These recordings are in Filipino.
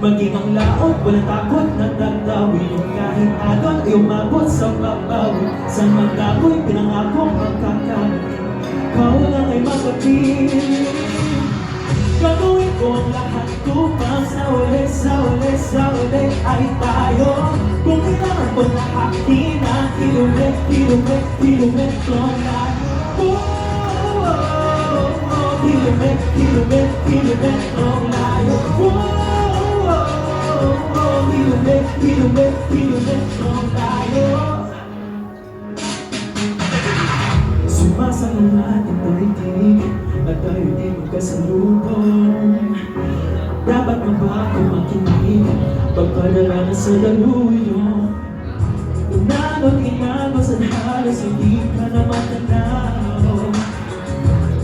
Maging ang laot, walang takot na tatawi. Kahit agon ay umabot sa papawi. Sa mga ako'y pinangakong magkakami. Kau lang ay mapapili. Gagawin ko ang lahat upang sa uli, sa uli, sa uli ay tayo. Kung kailangan ko lahat na kilometrong layo. Kilometrong layo. Kilometrong layo. Sumasang ating pag-ibig at tayo di magkasalubong. Dapat mo ba akong makinig pagpadala na sa daluyo? Inagos at halos hindi ka na matanaw.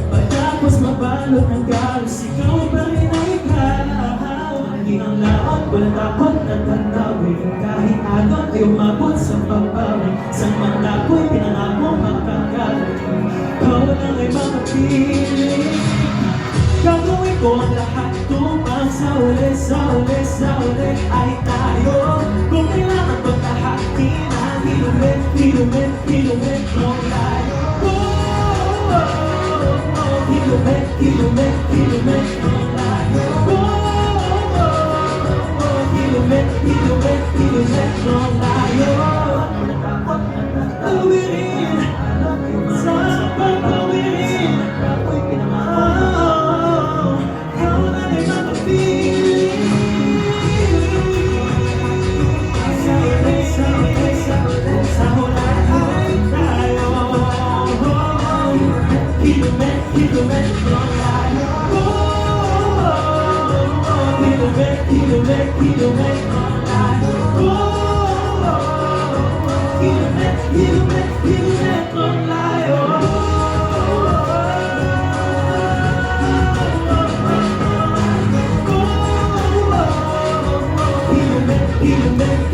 Pagkapos mabalot ng galos, ikaw pa rin ay ikaw. Hindi ang laot, walang takot na tatawin. Kahit agot ay umabot sa papawi. Sa mga ako'y pinangako magkakalit. Kau lang ay makapili. Gagawin ko ang lahat upang sa uli, sa uli, sa uli ay tayo. Kung kailangan ko kahati na kilometrong layo. Kilometrong layo. Kilometrong layo. Tawirin sa pagtawirin. Kau na ay makapili. Sa hula ay tayo. Kilometrong layo. Kilometrong layo. Kilometrong layo.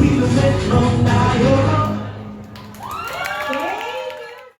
Kilometrong layo.